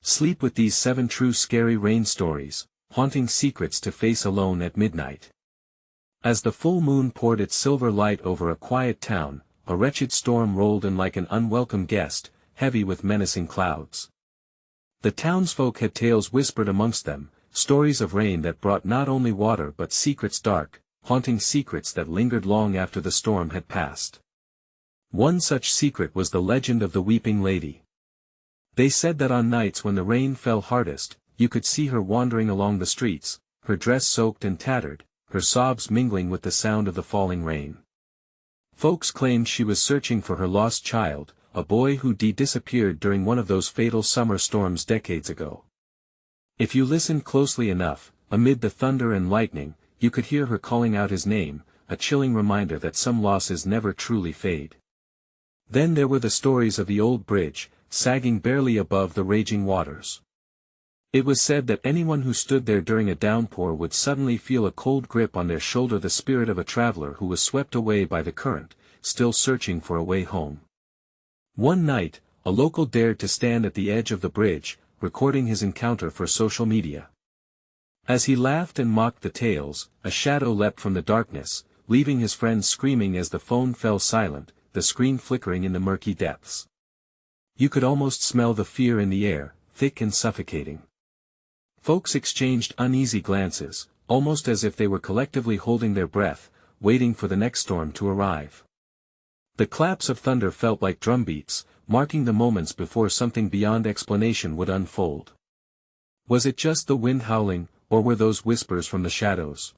Sleep with these 7 true scary rain stories, haunting secrets to face alone at midnight. As the full moon poured its silver light over a quiet town, a wretched storm rolled in like an unwelcome guest, heavy with menacing clouds. The townsfolk had tales whispered amongst them, stories of rain that brought not only water but secrets dark, haunting secrets that lingered long after the storm had passed. One such secret was the legend of the Weeping Lady. They said that on nights when the rain fell hardest, you could see her wandering along the streets, her dress soaked and tattered, her sobs mingling with the sound of the falling rain. Folks claimed she was searching for her lost child, a boy who disappeared during one of those fatal summer storms decades ago. If you listened closely enough, amid the thunder and lightning, you could hear her calling out his name, a chilling reminder that some losses never truly fade. Then there were the stories of the old bridge, sagging barely above the raging waters. It was said that anyone who stood there during a downpour would suddenly feel a cold grip on their shoulder, the spirit of a traveler who was swept away by the current, still searching for a way home. One night, a local dared to stand at the edge of the bridge, recording his encounter for social media. As he laughed and mocked the tales, a shadow leapt from the darkness, leaving his friends screaming as the phone fell silent, the screen flickering in the murky depths. You could almost smell the fear in the air, thick and suffocating. Folks exchanged uneasy glances, almost as if they were collectively holding their breath, waiting for the next storm to arrive. The claps of thunder felt like drumbeats, marking the moments before something beyond explanation would unfold. Was it just the wind howling, or were those whispers from the shadows?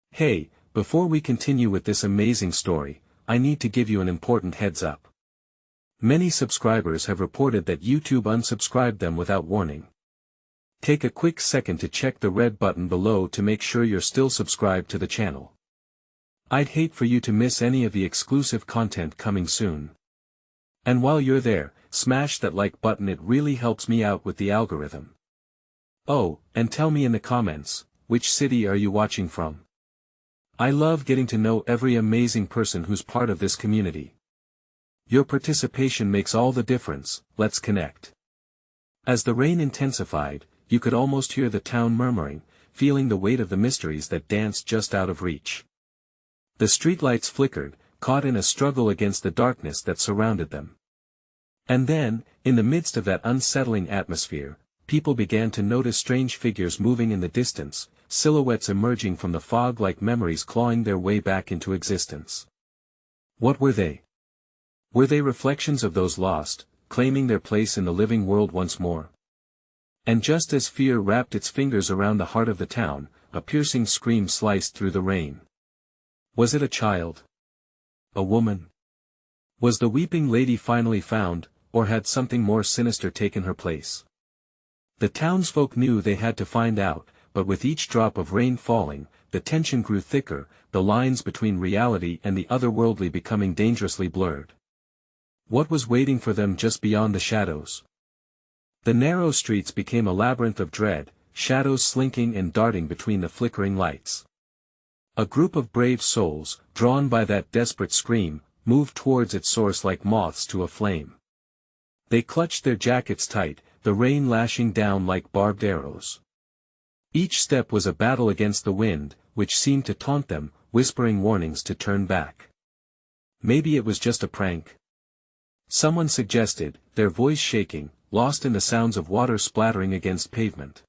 Hey, before we continue with this amazing story, I need to give you an important heads up. Many subscribers have reported that YouTube unsubscribed them without warning. Take a quick second to check the red button below to make sure you're still subscribed to the channel. I'd hate for you to miss any of the exclusive content coming soon. And while you're there, smash that like button, it really helps me out with the algorithm. Oh, and tell me in the comments, which city are you watching from? I love getting to know every amazing person who's part of this community. Your participation makes all the difference. Let's connect. As the rain intensified, you could almost hear the town murmuring, feeling the weight of the mysteries that danced just out of reach. The streetlights flickered, caught in a struggle against the darkness that surrounded them. And then, in the midst of that unsettling atmosphere, people began to notice strange figures moving in the distance, silhouettes emerging from the fog like memories clawing their way back into existence. What were they? Were they reflections of those lost, claiming their place in the living world once more? And just as fear wrapped its fingers around the heart of the town, a piercing scream sliced through the rain. Was it a child? A woman? Was the Weeping Lady finally found, or had something more sinister taken her place? The townsfolk knew they had to find out, but with each drop of rain falling, the tension grew thicker, the lines between reality and the otherworldly becoming dangerously blurred. What was waiting for them just beyond the shadows? The narrow streets became a labyrinth of dread, shadows slinking and darting between the flickering lights. A group of brave souls, drawn by that desperate scream, moved towards its source like moths to a flame. They clutched their jackets tight, the rain lashing down like barbed arrows. Each step was a battle against the wind, which seemed to taunt them, whispering warnings to turn back. Maybe it was just a prank. Someone suggested, their voice shaking, lost in the sounds of water splattering against pavement.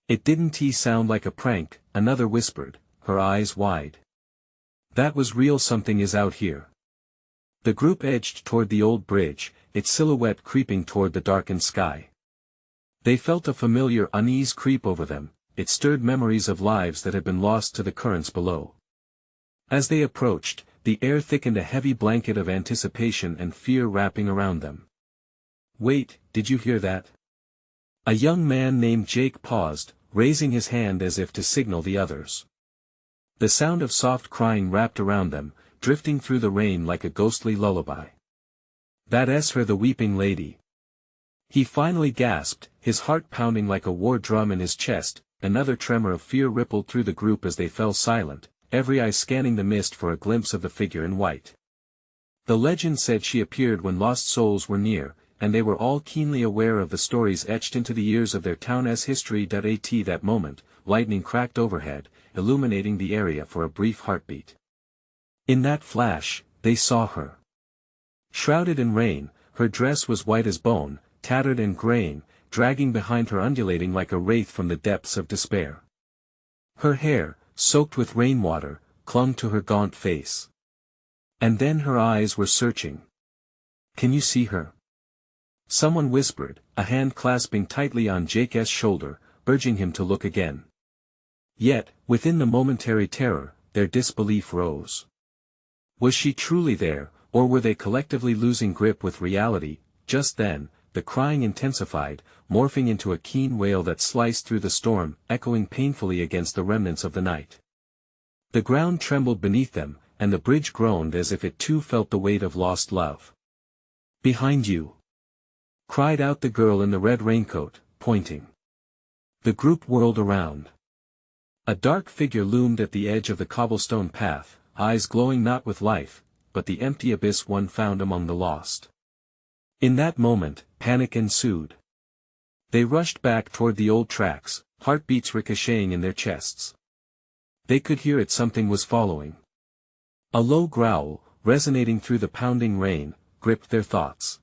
It didn't sound like a prank, another whispered, her eyes wide. That was real, something is out here. The group edged toward the old bridge, its silhouette creeping toward the darkened sky. They felt a familiar unease creep over them, it stirred memories of lives that had been lost to the currents below. As they approached, the air thickened, a heavy blanket of anticipation and fear wrapping around them. Wait, did you hear that? A young man named Jake paused, raising his hand as if to signal the others. The sound of soft crying wrapped around them, drifting through the rain like a ghostly lullaby. That's her, the Weeping Lady. He finally gasped, his heart pounding like a war drum in his chest. Another tremor of fear rippled through the group as they fell silent, every eye scanning the mist for a glimpse of the figure in white. The legend said she appeared when lost souls were near, and they were all keenly aware of the stories etched into the ears of their town's history. At that moment, lightning cracked overhead, illuminating the area for a brief heartbeat. In that flash, they saw her. Shrouded in rain, her dress was white as bone, tattered and graying, dragging behind her, undulating like a wraith from the depths of despair. Her hair, soaked with rainwater, clung to her gaunt face. And then her eyes were searching. "Can you see her?" someone whispered, a hand clasping tightly on Jake's shoulder, urging him to look again. Yet, within the momentary terror, their disbelief rose. Was she truly there, or were they collectively losing grip with reality? Just then, the crying intensified, morphing into a keen wail that sliced through the storm, echoing painfully against the remnants of the night. The ground trembled beneath them, and the bridge groaned as if it too felt the weight of lost love. "Behind you!" cried out the girl in the red raincoat, pointing. The group whirled around. A dark figure loomed at the edge of the cobblestone path, eyes glowing not with life, but the empty abyss one found among the lost. In that moment, panic ensued. They rushed back toward the old tracks, heartbeats ricocheting in their chests. They could hear it, something was following. A low growl, resonating through the pounding rain, gripped their thoughts.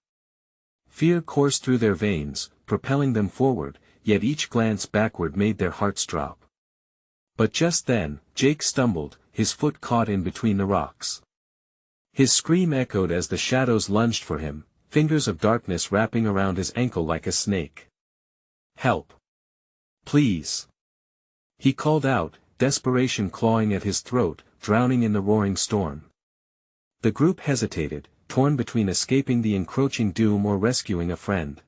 Fear coursed through their veins, propelling them forward, yet each glance backward made their hearts drop. But just then, Jake stumbled, his foot caught in between the rocks. His scream echoed as the shadows lunged for him, fingers of darkness wrapping around his ankle like a snake. "Help! Please!" he called out, desperation clawing at his throat, drowning in the roaring storm. The group hesitated, torn between escaping the encroaching doom or rescuing a friend.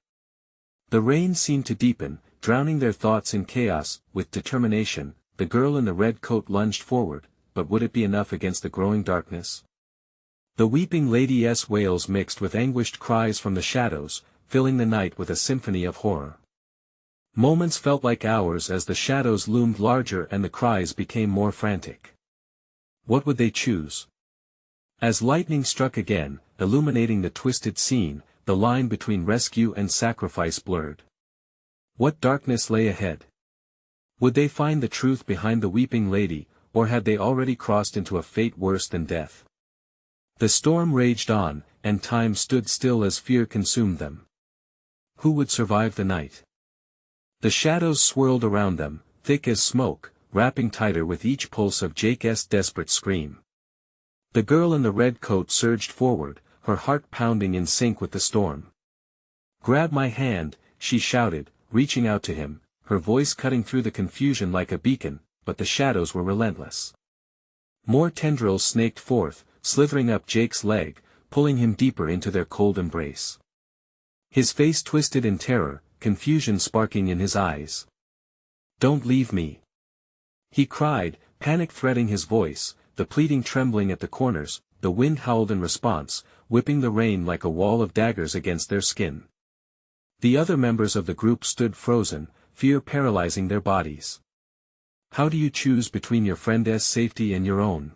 The rain seemed to deepen, drowning their thoughts in chaos. With determination, the girl in the red coat lunged forward, but would it be enough against the growing darkness? The weeping lady's wails mixed with anguished cries from the shadows, filling the night with a symphony of horror. Moments felt like hours as the shadows loomed larger and the cries became more frantic. What would they choose? As lightning struck again, illuminating the twisted scene, the line between rescue and sacrifice blurred. What darkness lay ahead? Would they find the truth behind the weeping lady, or had they already crossed into a fate worse than death? The storm raged on, and time stood still as fear consumed them. Who would survive the night? The shadows swirled around them, thick as smoke, wrapping tighter with each pulse of Jake's desperate scream. The girl in the red coat surged forward, her heart pounding in sync with the storm. "Grab my hand," she shouted, reaching out to him, her voice cutting through the confusion like a beacon, but the shadows were relentless. More tendrils snaked forth, slithering up Jake's leg, pulling him deeper into their cold embrace. His face twisted in terror, confusion sparking in his eyes. "Don't leave me!" he cried, panic threading his voice, the pleading trembling at the corners. The wind howled in response, whipping the rain like a wall of daggers against their skin. The other members of the group stood frozen, fear paralyzing their bodies. How do you choose between your friend's safety and your own?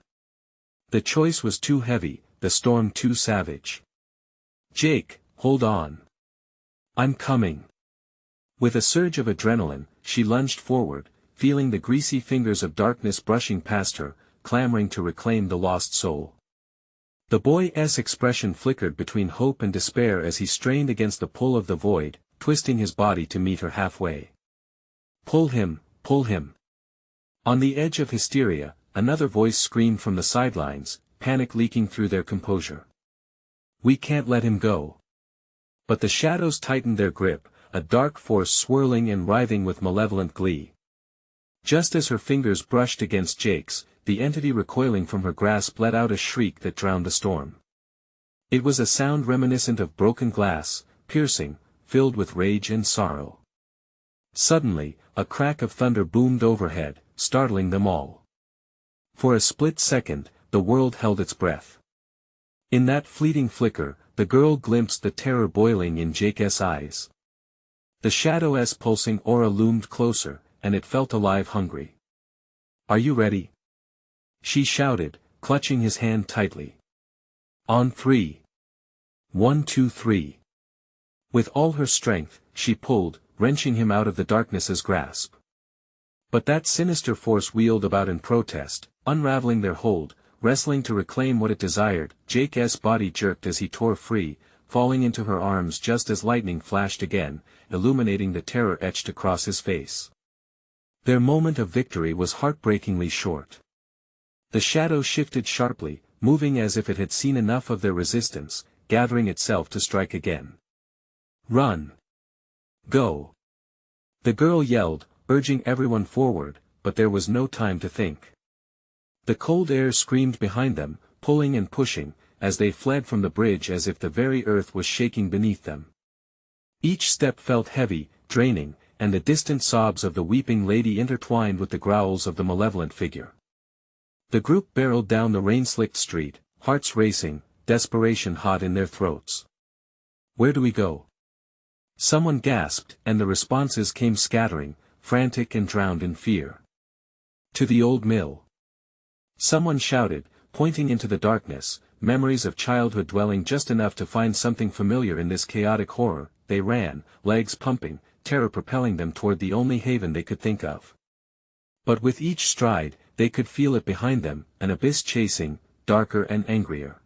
The choice was too heavy, the storm too savage. "Jake, hold on. I'm coming." With a surge of adrenaline, she lunged forward, feeling the greasy fingers of darkness brushing past her, clamoring to reclaim the lost soul. The boy's expression flickered between hope and despair as he strained against the pull of the void, twisting his body to meet her halfway. Pull him, pull him." On the edge of hysteria, another voice screamed from the sidelines, panic leaking through their composure. "We can't let him go." But the shadows tightened their grip, a dark force swirling and writhing with malevolent glee. Just as her fingers brushed against Jake's, the entity recoiling from her grasp let out a shriek that drowned the storm. It was a sound reminiscent of broken glass, piercing, filled with rage and sorrow. Suddenly, a crack of thunder boomed overhead, startling them all. For a split second, the world held its breath. In that fleeting flicker, the girl glimpsed the terror boiling in Jake's eyes. The shadow's pulsing aura loomed closer, and it felt alive, hungry. "Are you ready?" she shouted, clutching his hand tightly. "On 3. 1, 2, 3. With all her strength, she pulled, wrenching him out of the darkness's grasp. But that sinister force wheeled about in protest, unraveling their hold, wrestling to reclaim what it desired. Jake's body jerked as he tore free, falling into her arms just as lightning flashed again, illuminating the terror etched across his face. Their moment of victory was heartbreakingly short. The shadow shifted sharply, moving as if it had seen enough of their resistance, gathering itself to strike again. "Run! Go!" The girl yelled, urging everyone forward, but there was no time to think. The cold air screamed behind them, pulling and pushing, as they fled from the bridge as if the very earth was shaking beneath them. Each step felt heavy, draining, and the distant sobs of the weeping lady intertwined with the growls of the malevolent figure. The group barreled down the rain-slicked street, hearts racing, desperation hot in their throats. "Where do we go?" Someone gasped, and the responses came scattering, frantic and drowned in fear. "To the old mill." Someone shouted, pointing into the darkness, memories of childhood dwelling just enough to find something familiar in this chaotic horror. They ran, legs pumping, terror propelling them toward the only haven they could think of. But with each stride, they could feel it behind them, an abyss chasing, darker and angrier.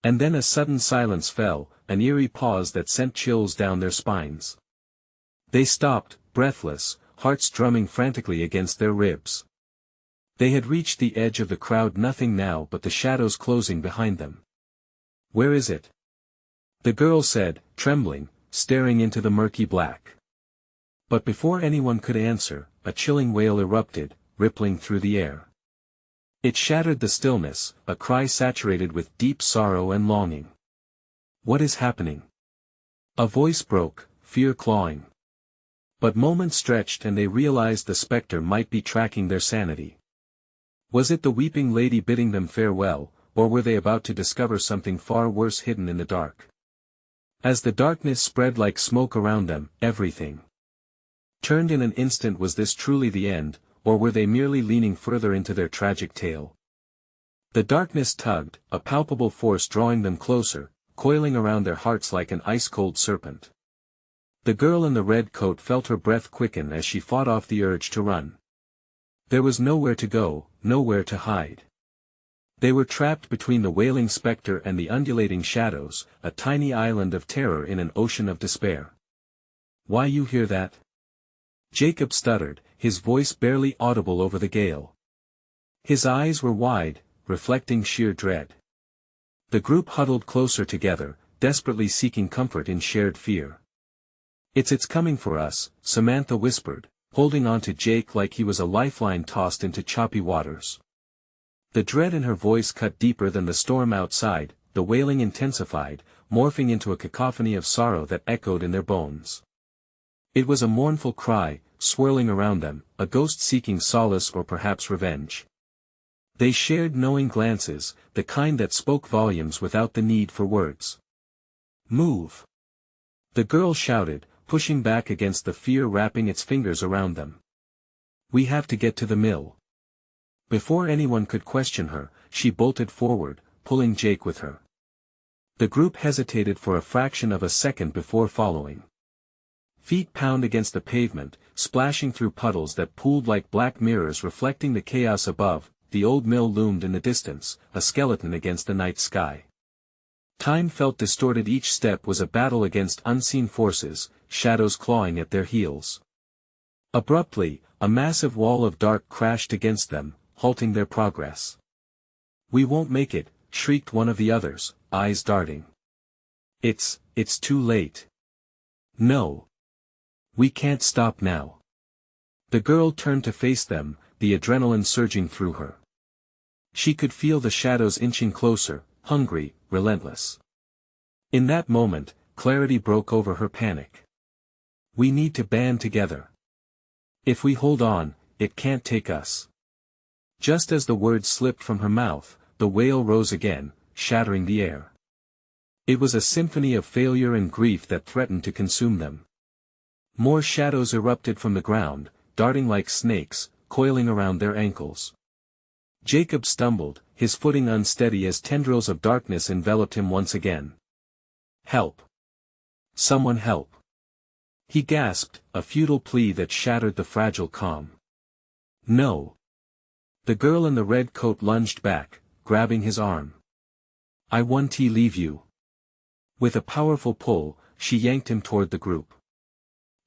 And then a sudden silence fell, an eerie pause that sent chills down their spines. They stopped, breathless, hearts drumming frantically against their ribs. They had reached the edge of the crowd, nothing now but the shadows closing behind them. "Where is it?" the girl said, trembling, staring into the murky black. But before anyone could answer, a chilling wail erupted, rippling through the air. It shattered the stillness, a cry saturated with deep sorrow and longing. "What is happening?" a voice broke, fear clawing. But moments stretched and they realized the specter might be tracking their sanity. Was it the weeping lady bidding them farewell, or were they about to discover something far worse hidden in the dark? As the darkness spread like smoke around them, everything turned in an instant. Was this truly the end, or were they merely leaning further into their tragic tale? The darkness tugged, a palpable force drawing them closer, coiling around their hearts like an ice-cold serpent. The girl in the red coat felt her breath quicken as she fought off the urge to run. There was nowhere to go, nowhere to hide. They were trapped between the wailing specter and the undulating shadows, a tiny island of terror in an ocean of despair. "Why, you hear that?" Jacob stuttered, his voice barely audible over the gale. His eyes were wide, reflecting sheer dread. The group huddled closer together, desperately seeking comfort in shared fear. It's coming for us," Samantha whispered, holding on to Jake like he was a lifeline tossed into choppy waters. The dread in her voice cut deeper than the storm outside. The wailing intensified, morphing into a cacophony of sorrow that echoed in their bones. It was a mournful cry, swirling around them, a ghost seeking solace or perhaps revenge. They shared knowing glances, the kind that spoke volumes without the need for words. "Move!" the girl shouted, pushing back against the fear wrapping its fingers around them. "We have to get to the mill." Before anyone could question her, she bolted forward, pulling Jake with her. The group hesitated for a fraction of a second before following. Feet pound against the pavement, splashing through puddles that pooled like black mirrors reflecting the chaos above. The old mill loomed in the distance, a skeleton against the night sky. Time felt distorted. Each step was a battle against unseen forces, shadows clawing at their heels. Abruptly, a massive wall of dark crashed against them, halting their progress. "We won't make it," shrieked one of the others, eyes darting. It's too late." "No. We can't stop now." The girl turned to face them, the adrenaline surging through her. She could feel the shadows inching closer, hungry, relentless. In that moment, clarity broke over her panic. "We need to band together. If we hold on, it can't take us." Just as the words slipped from her mouth, the wail rose again, shattering the air. It was a symphony of failure and grief that threatened to consume them. More shadows erupted from the ground, darting like snakes, coiling around their ankles. Jacob stumbled, his footing unsteady as tendrils of darkness enveloped him once again. "Help!" Someone help. He gasped, a futile plea that shattered the fragile calm. No. The girl in the red coat lunged back, grabbing his arm. I won't leave you. With a powerful pull, she yanked him toward the group.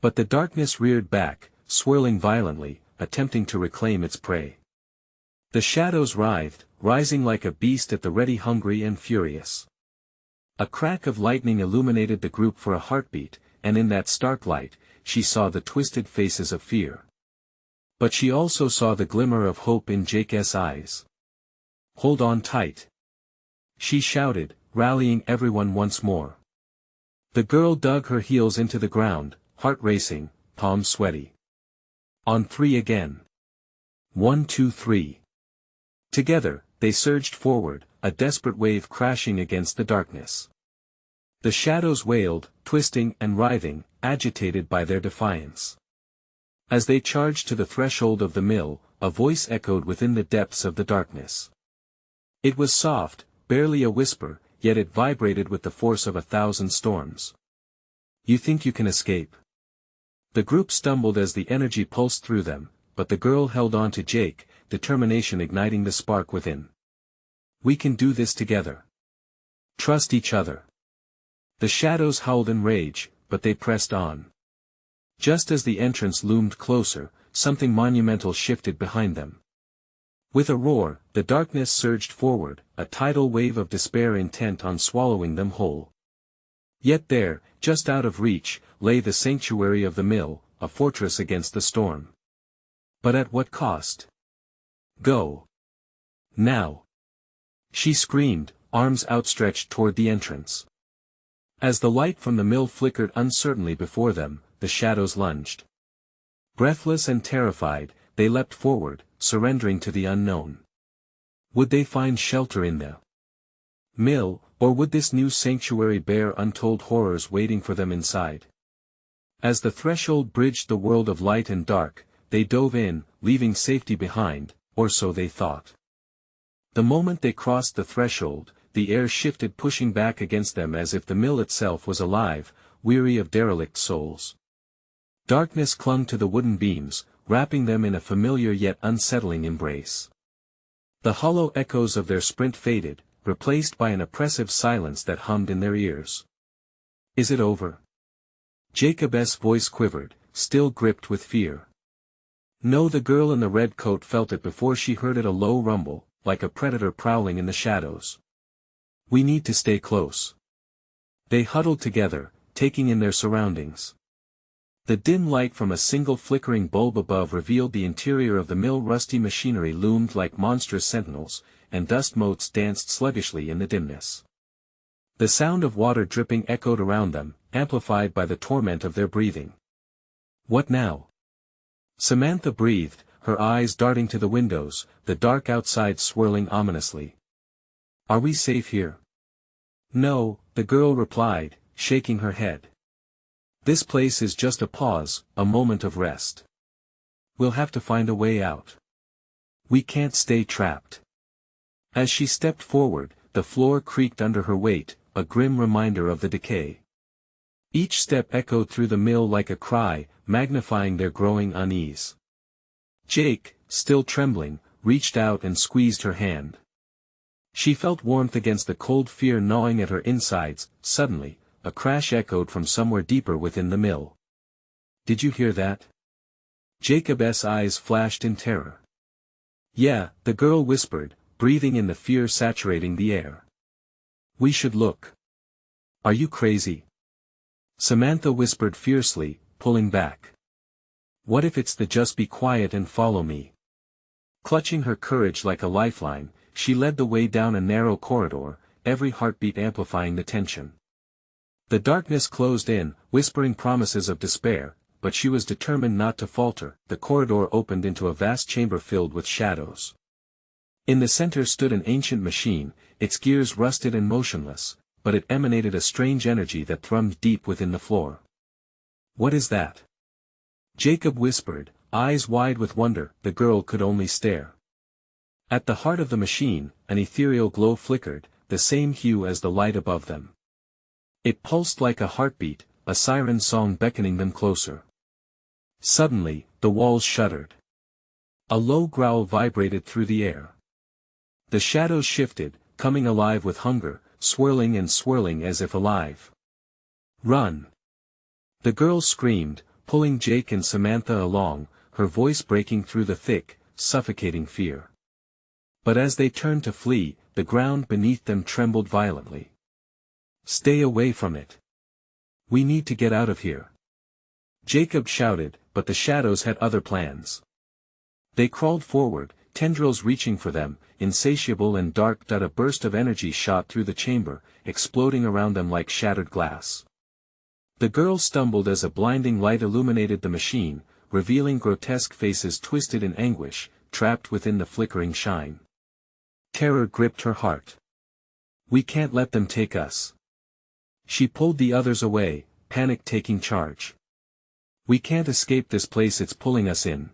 But the darkness reared back, swirling violently, attempting to reclaim its prey. The shadows writhed, rising like a beast at the ready, hungry and furious. A crack of lightning illuminated the group for a heartbeat, and in that stark light, she saw the twisted faces of fear. But she also saw the glimmer of hope in Jake's eyes. Hold on tight. She shouted, rallying everyone once more. The girl dug her heels into the ground, heart racing, palms sweaty. On 3 again. 1, 2, 3. Together, they surged forward, a desperate wave crashing against the darkness. The shadows wailed, twisting and writhing, agitated by their defiance. As they charged to the threshold of the mill, a voice echoed within the depths of the darkness. It was soft, barely a whisper, yet it vibrated with the force of 1,000 storms. You think you can escape? The group stumbled as the energy pulsed through them, but the girl held on to Jake, determination igniting the spark within. We can do this together. Trust each other. The shadows howled in rage, but they pressed on. Just as the entrance loomed closer, something monumental shifted behind them. With a roar, the darkness surged forward, a tidal wave of despair intent on swallowing them whole. Yet there, just out of reach, lay the sanctuary of the mill, a fortress against the storm. But at what cost? Go. Now. She screamed, arms outstretched toward the entrance. As the light from the mill flickered uncertainly before them, the shadows lunged. Breathless and terrified, they leapt forward, surrendering to the unknown. Would they find shelter in the mill, or would this new sanctuary bear untold horrors waiting for them inside? As the threshold bridged the world of light and dark, they dove in, leaving safety behind, or so they thought. The moment they crossed the threshold, the air shifted, pushing back against them as if the mill itself was alive, weary of derelict souls. Darkness clung to the wooden beams, wrapping them in a familiar yet unsettling embrace. The hollow echoes of their sprint faded, replaced by an oppressive silence that hummed in their ears. Is it over? Jacob's voice quivered, still gripped with fear. No, the girl in the red coat felt it before she heard it, a low rumble, like a predator prowling in the shadows. We need to stay close. They huddled together, taking in their surroundings. The dim light from a single flickering bulb above revealed the interior of the mill. Rusty machinery loomed like monstrous sentinels, and dust motes danced sluggishly in the dimness. The sound of water dripping echoed around them, amplified by the torment of their breathing. What now? Samantha breathed, her eyes darting to the windows, the dark outside swirling ominously. Are we safe here? No, the girl replied, shaking her head. This place is just a pause, a moment of rest. We'll have to find a way out. We can't stay trapped. As she stepped forward, the floor creaked under her weight, a grim reminder of the decay. Each step echoed through the mill like a cry, magnifying their growing unease. Jake, still trembling, reached out and squeezed her hand. She felt warmth against the cold fear gnawing at her insides. Suddenly, a crash echoed from somewhere deeper within the mill. Did you hear that? Jacob's eyes flashed in terror. Yeah, the girl whispered, breathing in the fear saturating the air. We should look. Are you crazy? Samantha whispered fiercely, pulling back. What if it's the just be quiet and follow me? Clutching her courage like a lifeline, she led the way down a narrow corridor, every heartbeat amplifying the tension. The darkness closed in, whispering promises of despair, but she was determined not to falter. The corridor opened into a vast chamber filled with shadows. In the center stood an ancient machine, its gears rusted and motionless, but it emanated a strange energy that thrummed deep within the floor. What is that? Jacob whispered, eyes wide with wonder. The girl could only stare. At the heart of the machine, an ethereal glow flickered, the same hue as the light above them. It pulsed like a heartbeat, a siren song beckoning them closer. Suddenly, the walls shuddered. A low growl vibrated through the air. The shadows shifted, coming alive with hunger, swirling and swirling as if alive. "Run!" The girl screamed, pulling Jake and Samantha along, her voice breaking through the thick, suffocating fear. But as they turned to flee, the ground beneath them trembled violently. "Stay away from it. We need to get out of here," Jacob shouted, but the shadows had other plans. They crawled forward, tendrils reaching for them, insatiable and dark. A burst of energy shot through the chamber, exploding around them like shattered glass. The girl stumbled as a blinding light illuminated the machine, revealing grotesque faces twisted in anguish, trapped within the flickering shine. Terror gripped her heart. "We can't let them take us." She pulled the others away, panic taking charge. "We can't escape this place, it's pulling us in."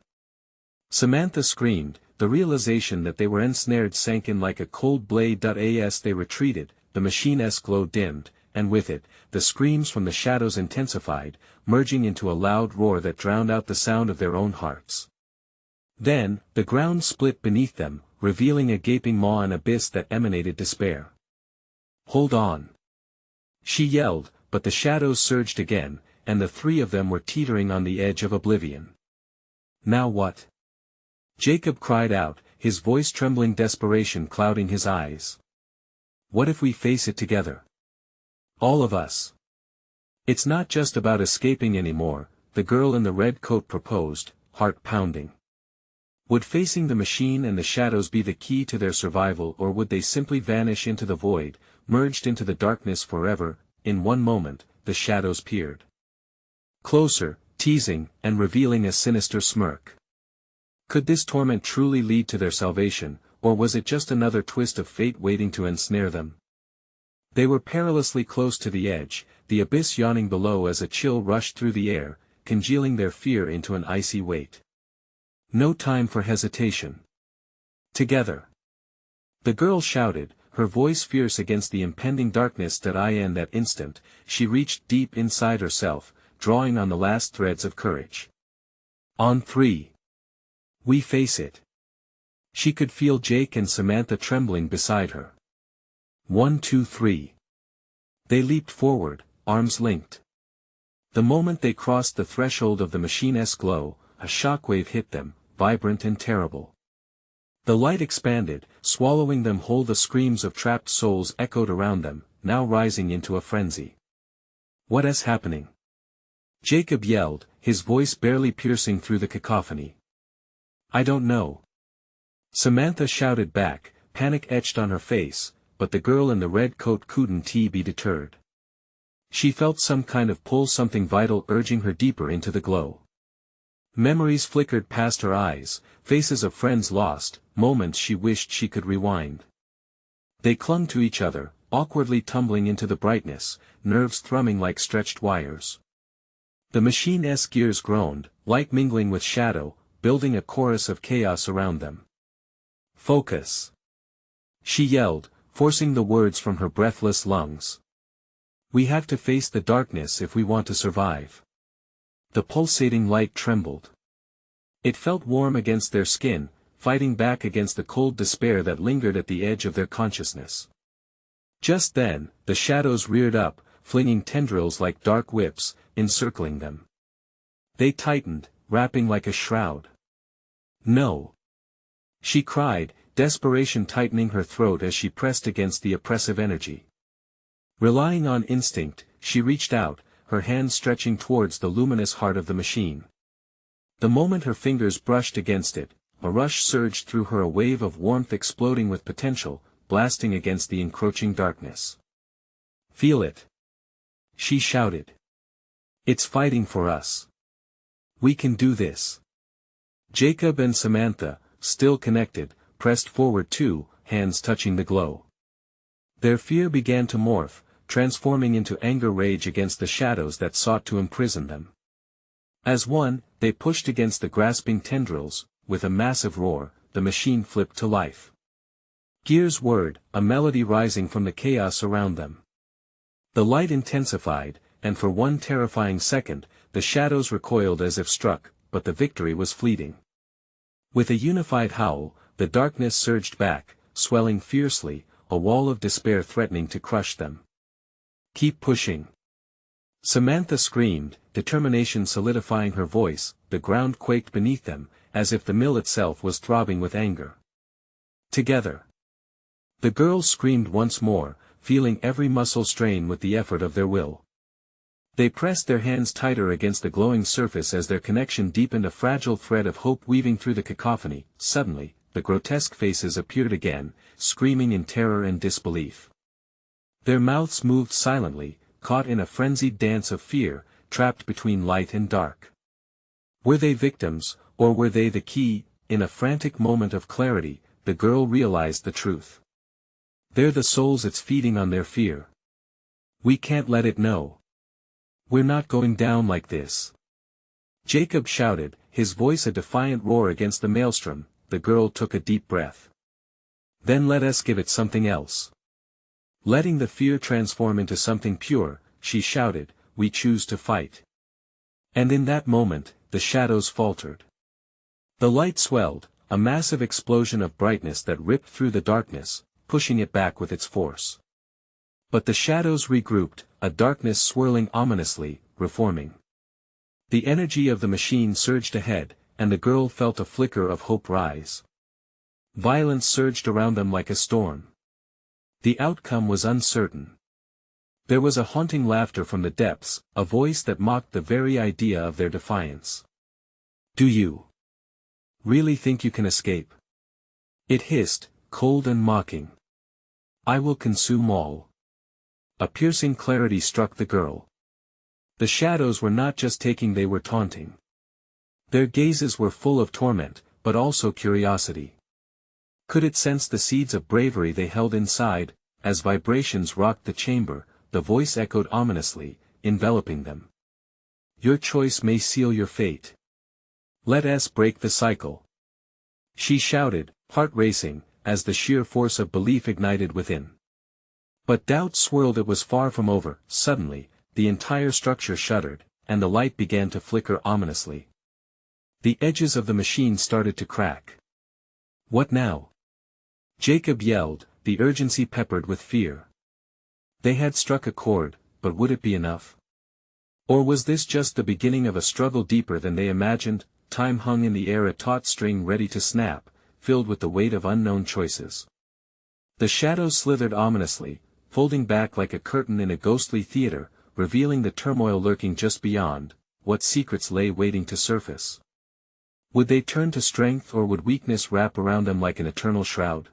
Samantha screamed, the realization that they were ensnared sank in like a cold blade. As they retreated, the machine's glow dimmed, and with it, the screams from the shadows intensified, merging into a loud roar that drowned out the sound of their own hearts. Then, the ground split beneath them, revealing a gaping maw and abyss that emanated despair. "Hold on!" she yelled, but the shadows surged again, and the three of them were teetering on the edge of oblivion. "Now what?" Jacob cried out, his voice trembling, desperation clouding his eyes. "What if we face it together? All of us." "It's not just about escaping anymore," the girl in the red coat proposed, heart pounding. Would facing the machine and the shadows be the key to their survival, or would they simply vanish into the void, merged into the darkness forever? In one moment, the shadows peered closer, teasing, and revealing a sinister smirk. Could this torment truly lead to their salvation, or was it just another twist of fate waiting to ensnare them? They were perilously close to the edge, the abyss yawning below as a chill rushed through the air, congealing their fear into an icy weight. No time for hesitation. "Together!" the girl shouted, her voice fierce against the impending darkness. In that instant, she reached deep inside herself, drawing on the last threads of courage. "On three! We face it!" She could feel Jake and Samantha trembling beside her. 1, 2, 3. They leaped forward, arms linked. The moment they crossed the threshold of the machine's glow, a shockwave hit them, vibrant and terrible. The light expanded, swallowing them whole. The screams of trapped souls echoed around them, now rising into a frenzy. "What is happening?" Jacob yelled, his voice barely piercing through the cacophony. "I don't know." Samantha shouted back, panic etched on her face, but the girl in the red coat couldn't be deterred. She felt some kind of pull, something vital urging her deeper into the glow. Memories flickered past her eyes, faces of friends lost, moments she wished she could rewind. They clung to each other, awkwardly tumbling into the brightness, nerves thrumming like stretched wires. The machine's gears groaned, light mingling with shadow, building a chorus of chaos around them. "Focus!" she yelled, forcing the words from her breathless lungs. "We have to face the darkness if we want to survive." The pulsating light trembled. It felt warm against their skin, fighting back against the cold despair that lingered at the edge of their consciousness. Just then, the shadows reared up, flinging tendrils like dark whips, encircling them. They tightened, wrapping like a shroud. "No!" she cried, desperation tightening her throat as she pressed against the oppressive energy. Relying on instinct, she reached out, her hand stretching towards the luminous heart of the machine. The moment her fingers brushed against it, a rush surged through her, a wave of warmth exploding with potential, blasting against the encroaching darkness. "Feel it!" she shouted. "It's fighting for us. We can do this." Jacob and Samantha, still connected, pressed forward too, hands touching the glow. Their fear began to morph, transforming into anger, rage against the shadows that sought to imprison them. As one, they pushed against the grasping tendrils. With a massive roar, the machine flipped to life. Gears whirred, a melody rising from the chaos around them. The light intensified, and for one terrifying second, the shadows recoiled as if struck, but the victory was fleeting. With a unified howl, the darkness surged back, swelling fiercely, a wall of despair threatening to crush them. "Keep pushing!" Samantha screamed, determination solidifying her voice. The ground quaked beneath them, as if the mill itself was throbbing with anger. "Together!" The girls screamed once more, feeling every muscle strain with the effort of their will. They pressed their hands tighter against the glowing surface as their connection deepened, a fragile thread of hope weaving through the cacophony. Suddenly, the grotesque faces appeared again, screaming in terror and disbelief. Their mouths moved silently, caught in a frenzied dance of fear, trapped between light and dark. Were they victims, or were they the key? In a frantic moment of clarity, the girl realized the truth. They're the souls it's feeding on their fear. We can't let it know. We're not going down like this. Jacob shouted, his voice a defiant roar against the maelstrom. The girl took a deep breath. Then let us give it something else. Letting the fear transform into something pure, she shouted, we choose to fight. And in that moment, the shadows faltered. The light swelled, a massive explosion of brightness that ripped through the darkness, pushing it back with its force. But the shadows regrouped, a darkness swirling ominously, reforming. The energy of the machine surged ahead, and the girl felt a flicker of hope rise. Violence surged around them like a storm. The outcome was uncertain. There was a haunting laughter from the depths, a voice that mocked the very idea of their defiance. "Do you really think you can escape?" It hissed, cold and mocking. "I will consume all." A piercing clarity struck the girl. The shadows were not just taking, they were taunting. Their gazes were full of torment, but also curiosity. Could it sense the seeds of bravery they held inside? As vibrations rocked the chamber, the voice echoed ominously, enveloping them. "Your choice may seal your fate. Let us break the cycle." She shouted, heart racing, as the sheer force of belief ignited within. But doubt swirled. It was far from over. Suddenly, the entire structure shuddered, and the light began to flicker ominously. The edges of the machine started to crack. "What now?" Jacob yelled, the urgency peppered with fear. They had struck a chord, but would it be enough? Or was this just the beginning of a struggle deeper than they imagined? Time hung in the air, a taut string ready to snap, filled with the weight of unknown choices. The shadows slithered ominously, folding back like a curtain in a ghostly theater, revealing the turmoil lurking just beyond. What secrets lay waiting to surface? Would they turn to strength, or would weakness wrap around them like an eternal shroud?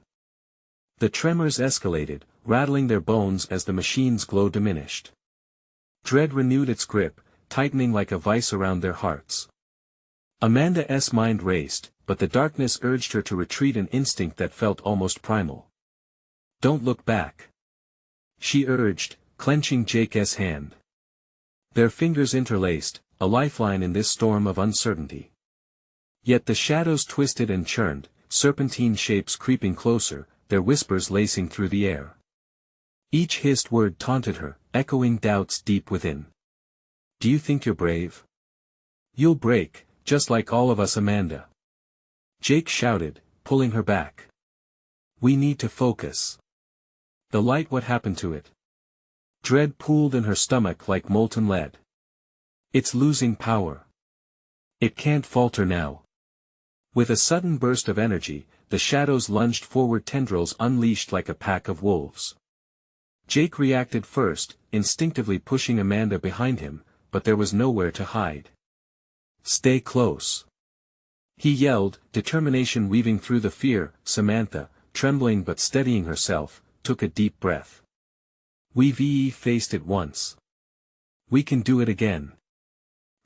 The tremors escalated, rattling their bones as the machine's glow diminished. Dread renewed its grip, tightening like a vice around their hearts. Amanda's mind raced, but the darkness urged her to retreat, an instinct that felt almost primal. "Don't look back," she urged, clenching Jake's hand. Their fingers interlaced, a lifeline in this storm of uncertainty. Yet the shadows twisted and churned, serpentine shapes creeping closer, their whispers lacing through the air. Each hissed word taunted her, echoing doubts deep within. "Do you think you're brave? You'll break, just like all of us, Amanda." Jake shouted, pulling her back. "We need to focus." The light, what happened to it? Dread pooled in her stomach like molten lead. "It's losing power. It can't falter now." With a sudden burst of energy, the shadows lunged forward, tendrils unleashed like a pack of wolves. Jake reacted first, instinctively pushing Amanda behind him, but there was nowhere to hide. "Stay close," he yelled, determination weaving through the fear. Samantha, trembling but steadying herself, took a deep breath. "We've faced it once. We can do it again."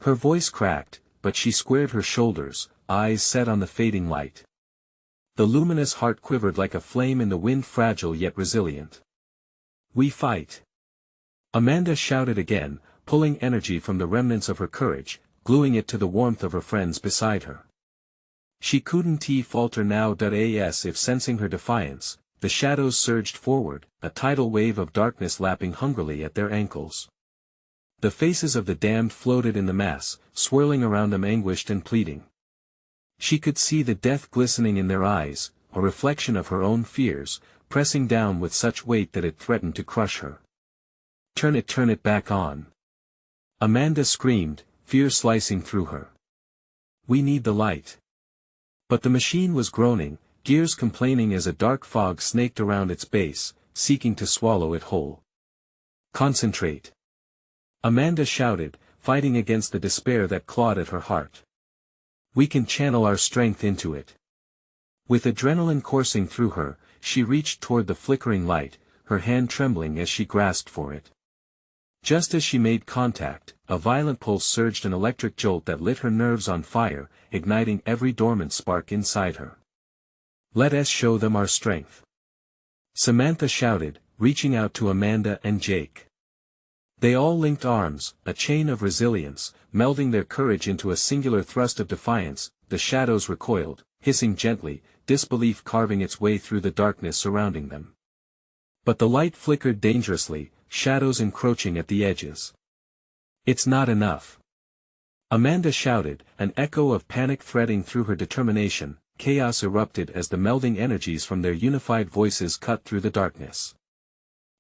Her voice cracked, but she squared her shoulders, eyes set on the fading light. The luminous heart quivered like a flame in the wind, fragile yet resilient. "We fight!" Amanda shouted again, pulling energy from the remnants of her courage, gluing it to the warmth of her friends beside her. She couldn't falter now. As if sensing her defiance, the shadows surged forward, a tidal wave of darkness lapping hungrily at their ankles. The faces of the damned floated in the mass, swirling around them anguished and pleading. She could see the death glistening in their eyes, a reflection of her own fears, pressing down with such weight that it threatened to crush her. Turn it back on. Amanda screamed, fear slicing through her. We need the light. But the machine was groaning, gears complaining as a dark fog snaked around its base, seeking to swallow it whole. Concentrate. Amanda shouted, fighting against the despair that clawed at her heart. We can channel our strength into it. With adrenaline coursing through her, she reached toward the flickering light, her hand trembling as she grasped for it. Just as she made contact, a violent pulse surged, an electric jolt that lit her nerves on fire, igniting every dormant spark inside her. Let us show them our strength. Samantha shouted, reaching out to Amanda and Jake. They all linked arms, a chain of resilience, melding their courage into a singular thrust of defiance. The shadows recoiled, hissing gently, disbelief carving its way through the darkness surrounding them. But the light flickered dangerously, shadows encroaching at the edges. It's not enough. Amanda shouted, an echo of panic threading through her determination. Chaos erupted as the melding energies from their unified voices cut through the darkness.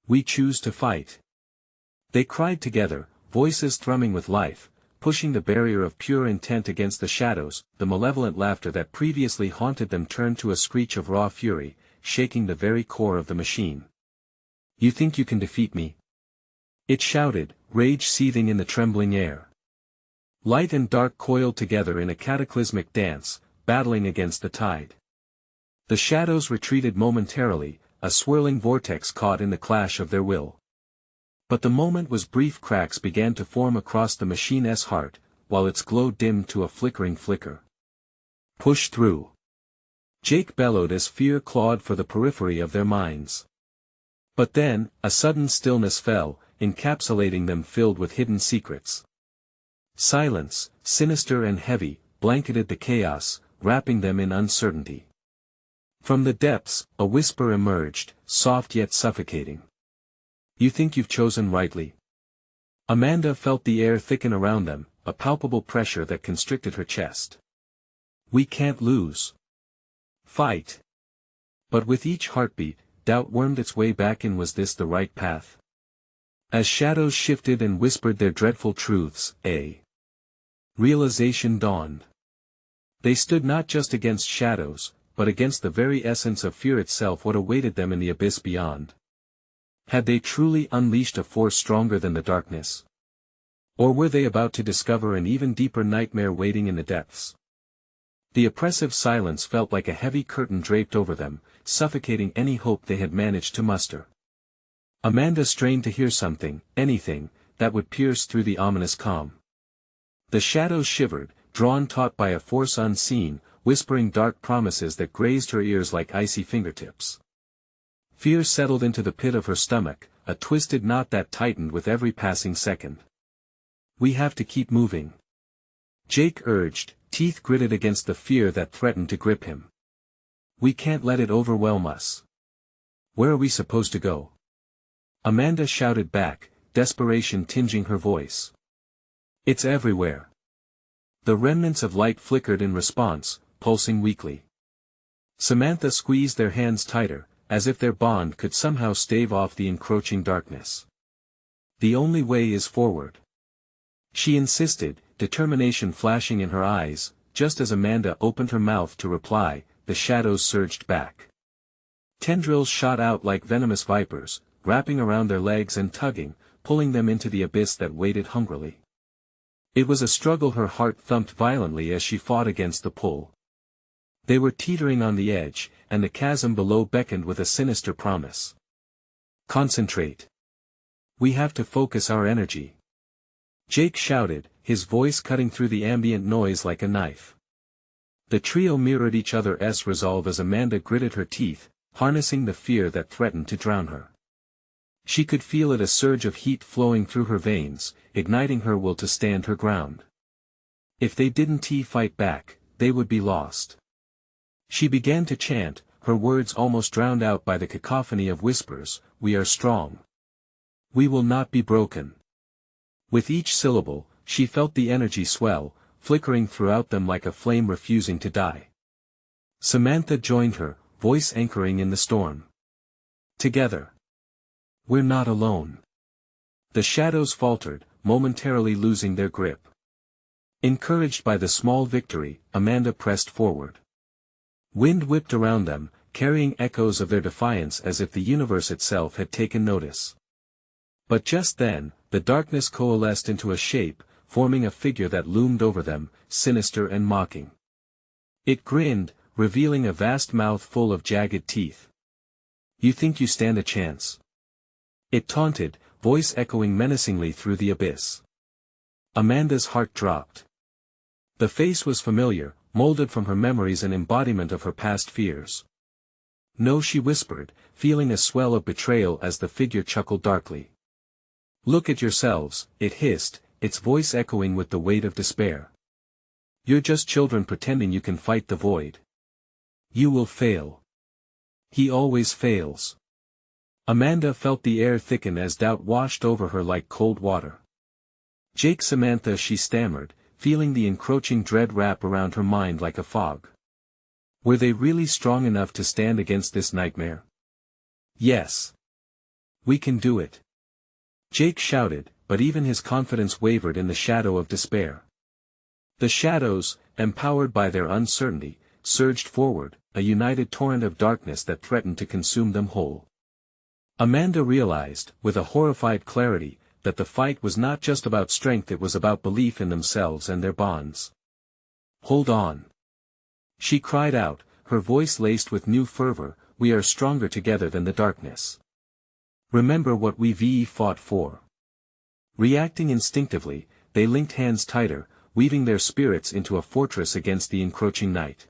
We choose to fight. They cried together, voices thrumming with life, pushing the barrier of pure intent against the shadows. The malevolent laughter that previously haunted them turned to a screech of raw fury, shaking the very core of the machine. You think you can defeat me? It shouted, rage seething in the trembling air. Light and dark coiled together in a cataclysmic dance, battling against the tide. The shadows retreated momentarily, a swirling vortex caught in the clash of their will. But the moment was brief. Cracks began to form across the machine's heart, while its glow dimmed to a flickering flicker. Push through. Jake bellowed as fear clawed for the periphery of their minds. But then, a sudden stillness fell, encapsulating them, filled with hidden secrets. Silence, sinister and heavy, blanketed the chaos, wrapping them in uncertainty. From the depths, a whisper emerged, soft yet suffocating. You think you've chosen rightly? Amanda felt the air thicken around them, a palpable pressure that constricted her chest. We can't lose. Fight. But with each heartbeat, doubt wormed its way back in. Was this the right path? As shadows shifted and whispered their dreadful truths, a realization dawned. They stood not just against shadows, but against the very essence of fear itself. What awaited them in the abyss beyond? Had they truly unleashed a force stronger than the darkness? Or were they about to discover an even deeper nightmare waiting in the depths? The oppressive silence felt like a heavy curtain draped over them, suffocating any hope they had managed to muster. Amanda strained to hear something, anything, that would pierce through the ominous calm. The shadows shivered, drawn taut by a force unseen, whispering dark promises that grazed her ears like icy fingertips. Fear settled into the pit of her stomach, a twisted knot that tightened with every passing second. We have to keep moving. Jake urged, teeth gritted against the fear that threatened to grip him. We can't let it overwhelm us. Where are we supposed to go? Amanda shouted back, desperation tinging her voice. It's everywhere. The remnants of light flickered in response, pulsing weakly. Samantha squeezed their hands tighter, as if their bond could somehow stave off the encroaching darkness. The only way is forward. She insisted, determination flashing in her eyes. Just as Amanda opened her mouth to reply, the shadows surged back. Tendrils shot out like venomous vipers, wrapping around their legs and tugging, pulling them into the abyss that waited hungrily. It was a struggle. Her heart thumped violently as she fought against the pull. They were teetering on the edge, and the chasm below beckoned with a sinister promise. Concentrate. We have to focus our energy. Jake shouted, his voice cutting through the ambient noise like a knife. The trio mirrored each other's resolve as Amanda gritted her teeth, harnessing the fear that threatened to drown her. She could feel it, a surge of heat flowing through her veins, igniting her will to stand her ground. If they didn't fight back, they would be lost. She began to chant, her words almost drowned out by the cacophony of whispers. We are strong. We will not be broken. With each syllable, she felt the energy swell, flickering throughout them like a flame refusing to die. Samantha joined her, voice anchoring in the storm. Together. We're not alone. The shadows faltered, momentarily losing their grip. Encouraged by the small victory, Amanda pressed forward. Wind whipped around them, carrying echoes of their defiance as if the universe itself had taken notice. But just then, the darkness coalesced into a shape, forming a figure that loomed over them, sinister and mocking. It grinned, revealing a vast mouth full of jagged teeth. You think you stand a chance? It taunted, voice echoing menacingly through the abyss. Amanda's heart dropped. The face was familiar, molded from her memories and embodiment of her past fears. No, she whispered, feeling a swell of betrayal as the figure chuckled darkly. Look at yourselves, it hissed, its voice echoing with the weight of despair. You're just children pretending you can fight the void. You will fail. He always fails. Amanda felt the air thicken as doubt washed over her like cold water. Jake, Samantha, she stammered, feeling the encroaching dread wrap around her mind like a fog. Were they really strong enough to stand against this nightmare? Yes. We can do it. Jake shouted, but even his confidence wavered in the shadow of despair. The shadows, empowered by their uncertainty, surged forward, a united torrent of darkness that threatened to consume them whole. Amanda realized, with a horrified clarity, that the fight was not just about strength, it was about belief in themselves and their bonds. Hold on. She cried out, her voice laced with new fervor, we are stronger together than the darkness. Remember what we fought for. Reacting instinctively, they linked hands tighter, weaving their spirits into a fortress against the encroaching night.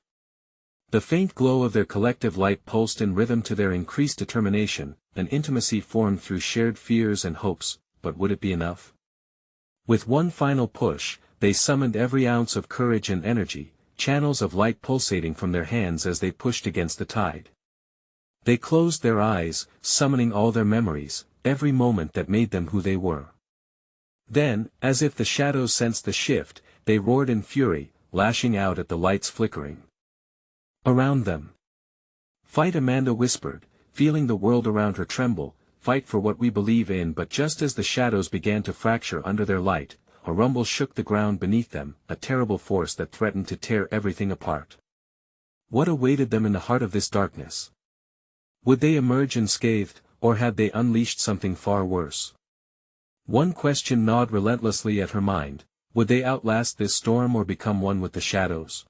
The faint glow of their collective light pulsed in rhythm to their increased determination, an intimacy formed through shared fears and hopes, but would it be enough? With one final push, they summoned every ounce of courage and energy, channels of light pulsating from their hands as they pushed against the tide. They closed their eyes, summoning all their memories, every moment that made them who they were. Then, as if the shadows sensed the shift, they roared in fury, lashing out at the lights flickering around them. Fight, Amanda whispered, feeling the world around her tremble, fight for what we believe in. But just as the shadows began to fracture under their light, a rumble shook the ground beneath them, a terrible force that threatened to tear everything apart. What awaited them in the heart of this darkness? Would they emerge unscathed, or had they unleashed something far worse? One question gnawed relentlessly at her mind: would they outlast this storm or become one with the shadows?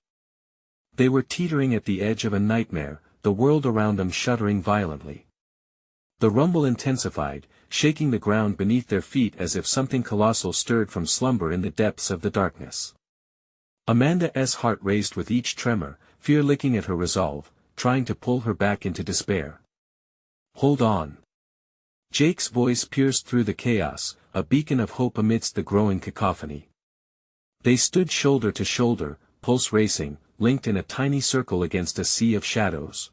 They were teetering at the edge of a nightmare, the world around them shuddering violently. The rumble intensified, shaking the ground beneath their feet as if something colossal stirred from slumber in the depths of the darkness. Amanda's heart raced with each tremor, fear licking at her resolve, trying to pull her back into despair. Hold on. Jake's voice pierced through the chaos, a beacon of hope amidst the growing cacophony. They stood shoulder to shoulder, pulse racing, linked in a tiny circle against a sea of shadows.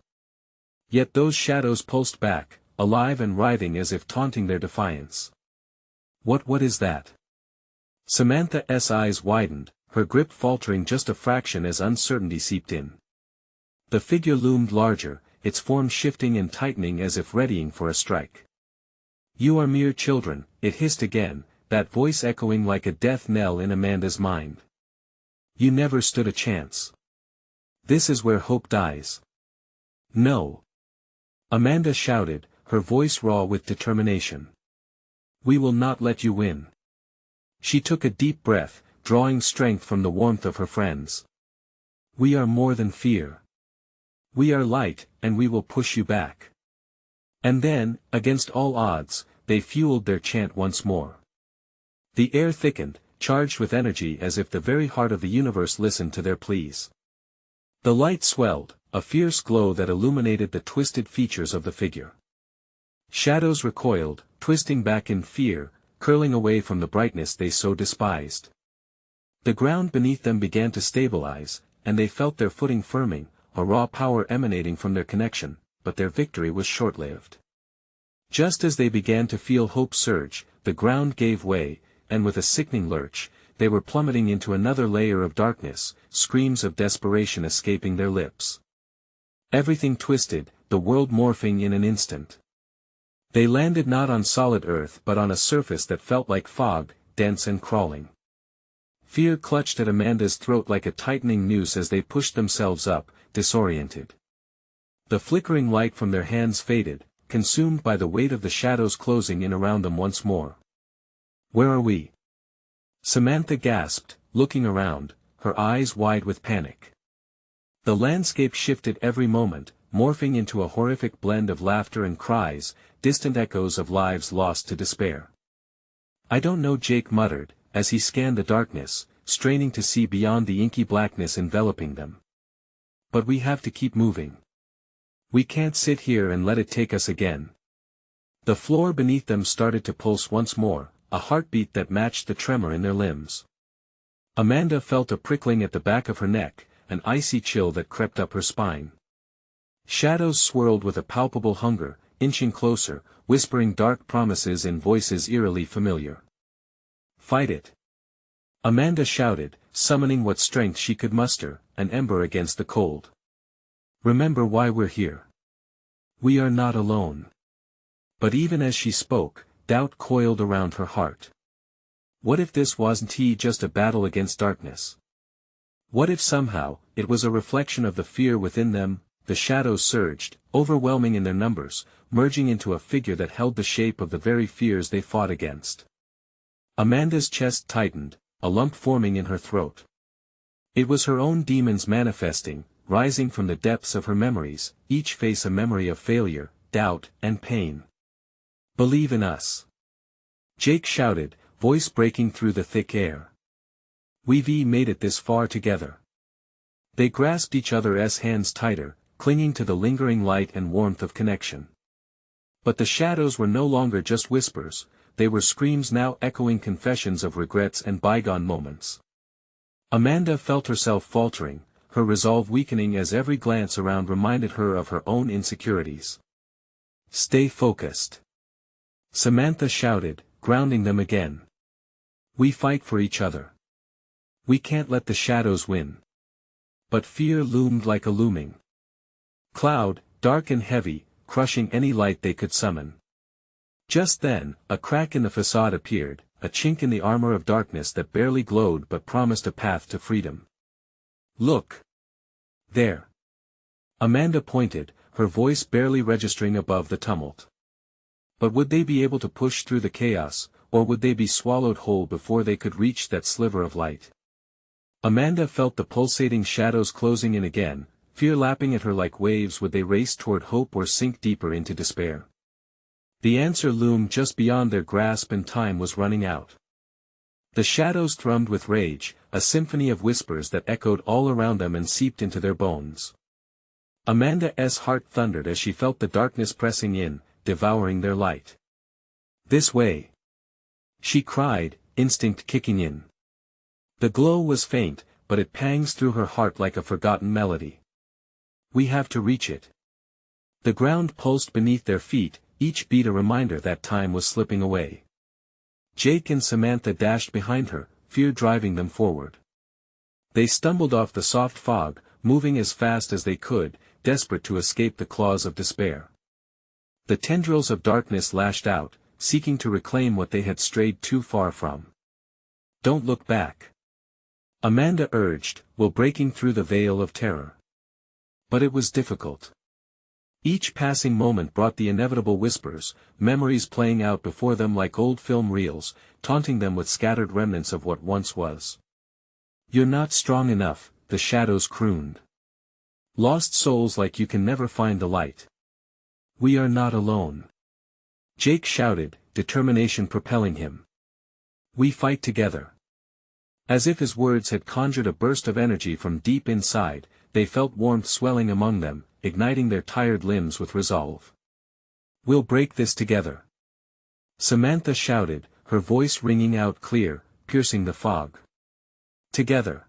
Yet those shadows pulsed back, alive and writhing as if taunting their defiance. What is that? Samantha's eyes widened, her grip faltering just a fraction as uncertainty seeped in. The figure loomed larger, its form shifting and tightening as if readying for a strike. You are mere children, it hissed again, that voice echoing like a death knell in Amanda's mind. You never stood a chance. This is where hope dies. No. Amanda shouted, her voice raw with determination. We will not let you win. She took a deep breath, drawing strength from the warmth of her friends. We are more than fear. We are light, and we will push you back. And then, against all odds, they fueled their chant once more. The air thickened, charged with energy as if the very heart of the universe listened to their pleas. The light swelled, a fierce glow that illuminated the twisted features of the figure. Shadows recoiled, twisting back in fear, curling away from the brightness they so despised. The ground beneath them began to stabilize, and they felt their footing firming, a raw power emanating from their connection, but their victory was short-lived. Just as they began to feel hope surge, the ground gave way, and with a sickening lurch, they were plummeting into another layer of darkness, screams of desperation escaping their lips. Everything twisted, the world morphing in an instant. They landed not on solid earth but on a surface that felt like fog, dense and crawling. Fear clutched at Amanda's throat like a tightening noose as they pushed themselves up, disoriented. The flickering light from their hands faded, consumed by the weight of the shadows closing in around them once more. "Where are we?" Samantha gasped, looking around, her eyes wide with panic. The landscape shifted every moment, morphing into a horrific blend of laughter and cries, distant echoes of lives lost to despair. "I don't know," Jake muttered, as he scanned the darkness, straining to see beyond the inky blackness enveloping them. "But we have to keep moving. We can't sit here and let it take us again." The floor beneath them started to pulse once more, a heartbeat that matched the tremor in their limbs. Amanda felt a prickling at the back of her neck, an icy chill that crept up her spine. Shadows swirled with a palpable hunger, inching closer, whispering dark promises in voices eerily familiar. "Fight it!" Amanda shouted, summoning what strength she could muster, an ember against the cold. "Remember why we're here. We are not alone." But even as she spoke, doubt coiled around her heart. What if this wasn't just a battle against darkness? What if somehow, it was a reflection of the fear within them? The shadows surged, overwhelming in their numbers, merging into a figure that held the shape of the very fears they fought against. Amanda's chest tightened, a lump forming in her throat. It was her own demons manifesting, rising from the depths of her memories, each face a memory of failure, doubt, and pain. "Believe in us!" Jake shouted, voice breaking through the thick air. "We've made it this far together." They grasped each other's hands tighter, clinging to the lingering light and warmth of connection. But the shadows were no longer just whispers, they were screams now echoing confessions of regrets and bygone moments. Amanda felt herself faltering, her resolve weakening as every glance around reminded her of her own insecurities. "Stay focused," Samantha shouted, grounding them again. "We fight for each other. We can't let the shadows win." But fear loomed like a looming cloud, dark and heavy, crushing any light they could summon. Just then, a crack in the facade appeared, a chink in the armor of darkness that barely glowed but promised a path to freedom. "Look! There!" Amanda pointed, her voice barely registering above the tumult. But would they be able to push through the chaos, or would they be swallowed whole before they could reach that sliver of light? Amanda felt the pulsating shadows closing in again, fear lapping at her like waves. Would they race toward hope or sink deeper into despair? The answer loomed just beyond their grasp and time was running out. The shadows thrummed with rage, a symphony of whispers that echoed all around them and seeped into their bones. Amanda's heart thundered as she felt the darkness pressing in, devouring their light. "This way!" she cried, instinct kicking in. The glow was faint, but it pangs through her heart like a forgotten melody. "We have to reach it." The ground pulsed beneath their feet, each beat a reminder that time was slipping away. Jake and Samantha dashed behind her, fear driving them forward. They stumbled off the soft fog, moving as fast as they could, desperate to escape the claws of despair. The tendrils of darkness lashed out, seeking to reclaim what they had strayed too far from. "Don't look back," Amanda urged, while breaking through the veil of terror. But it was difficult. Each passing moment brought the inevitable whispers, memories playing out before them like old film reels, taunting them with scattered remnants of what once was. "You're not strong enough," the shadows crooned. "Lost souls like you can never find the light." "We are not alone," Jake shouted, determination propelling him. "We fight together." As if his words had conjured a burst of energy from deep inside, they felt warmth swelling among them, igniting their tired limbs with resolve. "We'll break this together," Samantha shouted, her voice ringing out clear, piercing the fog. Together.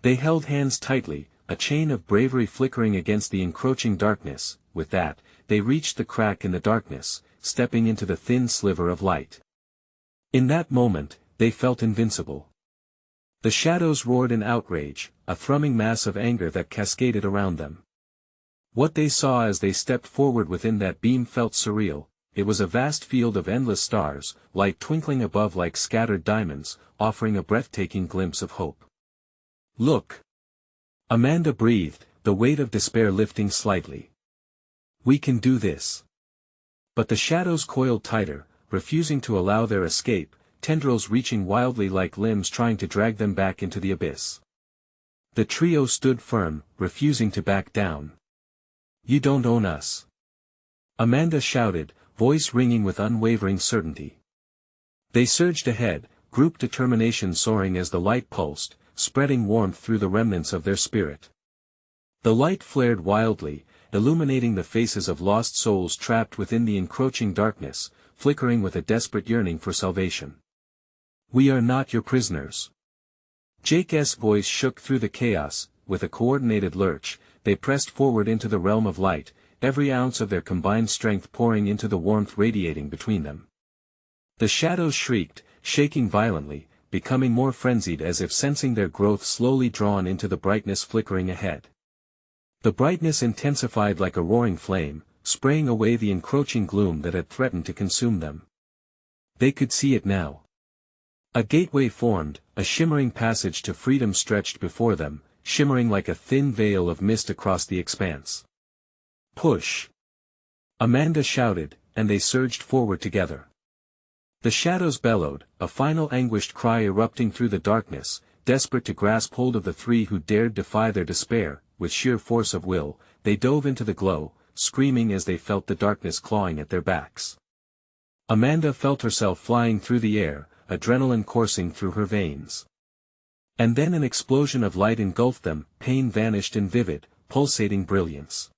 They held hands tightly, a chain of bravery flickering against the encroaching darkness. With that, they reached the crack in the darkness, stepping into the thin sliver of light. In that moment, they felt invincible. The shadows roared in outrage, a thrumming mass of anger that cascaded around them. What they saw as they stepped forward within that beam felt surreal. It was a vast field of endless stars, light twinkling above like scattered diamonds, offering a breathtaking glimpse of hope. "Look!" Amanda breathed, the weight of despair lifting slightly. "We can do this." But the shadows coiled tighter, refusing to allow their escape, tendrils reaching wildly like limbs trying to drag them back into the abyss. The trio stood firm, refusing to back down. "You don't own us," Amanda shouted, voice ringing with unwavering certainty. They surged ahead, group determination soaring as the light pulsed, spreading warmth through the remnants of their spirit. The light flared wildly, illuminating the faces of lost souls trapped within the encroaching darkness, flickering with a desperate yearning for salvation. "We are not your prisoners." Jake's voice shook through the chaos. With a coordinated lurch, they pressed forward into the realm of light, every ounce of their combined strength pouring into the warmth radiating between them. The shadows shrieked, shaking violently, becoming more frenzied as if sensing their growth slowly drawn into the brightness flickering ahead. The brightness intensified like a roaring flame, spraying away the encroaching gloom that had threatened to consume them. They could see it now. A gateway formed, a shimmering passage to freedom stretched before them, shimmering like a thin veil of mist across the expanse. "Push!" Amanda shouted, and they surged forward together. The shadows bellowed, a final anguished cry erupting through the darkness, desperate to grasp hold of the three who dared defy their despair. With sheer force of will, they dove into the glow, screaming as they felt the darkness clawing at their backs. Amanda felt herself flying through the air, adrenaline coursing through her veins. And then an explosion of light engulfed them, pain vanished in vivid, pulsating brilliance.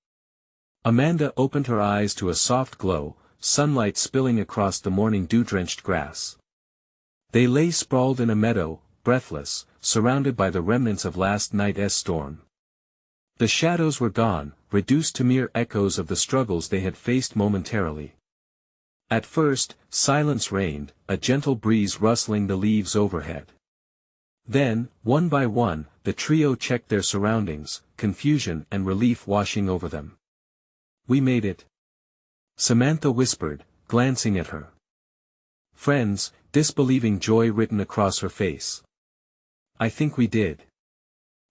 Amanda opened her eyes to a soft glow, sunlight spilling across the morning dew-drenched grass. They lay sprawled in a meadow, breathless, surrounded by the remnants of last night's storm. The shadows were gone, reduced to mere echoes of the struggles they had faced momentarily. At first, silence reigned, a gentle breeze rustling the leaves overhead. Then, one by one, the trio checked their surroundings, confusion and relief washing over them. "We made it," Samantha whispered, glancing at her friends, disbelieving joy written across her face. "I think we did,"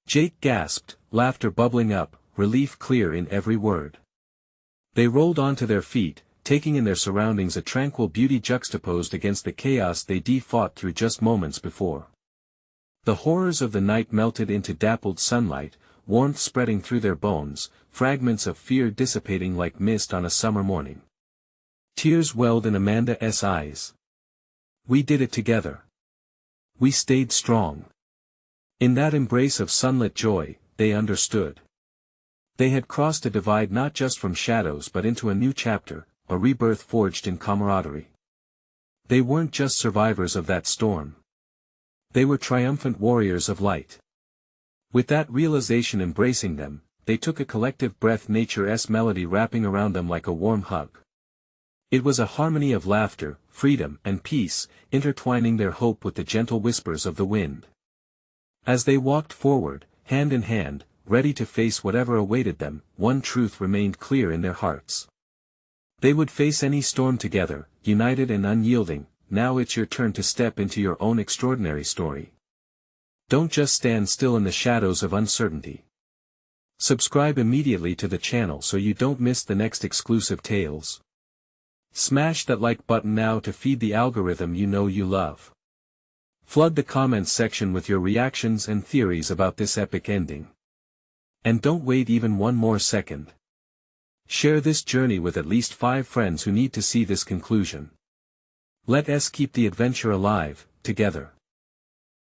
Jake gasped, laughter bubbling up, relief clear in every word. They rolled onto their feet, taking in their surroundings a tranquil beauty juxtaposed against the chaos they fought through just moments before. The horrors of the night melted into dappled sunlight, warmth spreading through their bones, fragments of fear dissipating like mist on a summer morning. Tears welled in Amanda's eyes. "We did it together. We stayed strong." In that embrace of sunlit joy, they understood. They had crossed a divide not just from shadows but into a new chapter, a rebirth forged in camaraderie. They weren't just survivors of that storm. They were triumphant warriors of light. With that realization embracing them, they took a collective breath, nature's melody wrapping around them like a warm hug. It was a harmony of laughter, freedom, and peace, intertwining their hope with the gentle whispers of the wind. As they walked forward, hand in hand, ready to face whatever awaited them, one truth remained clear in their hearts. They would face any storm together, united and unyielding. Now it's your turn to step into your own extraordinary story. Don't just stand still in the shadows of uncertainty. Subscribe immediately to the channel so you don't miss the next exclusive tales. Smash that like button now to feed the algorithm you know you love. Flood the comments section with your reactions and theories about this epic ending. And don't wait even one more second. Share this journey with at least 5 friends who need to see this conclusion. Let us keep the adventure alive, together.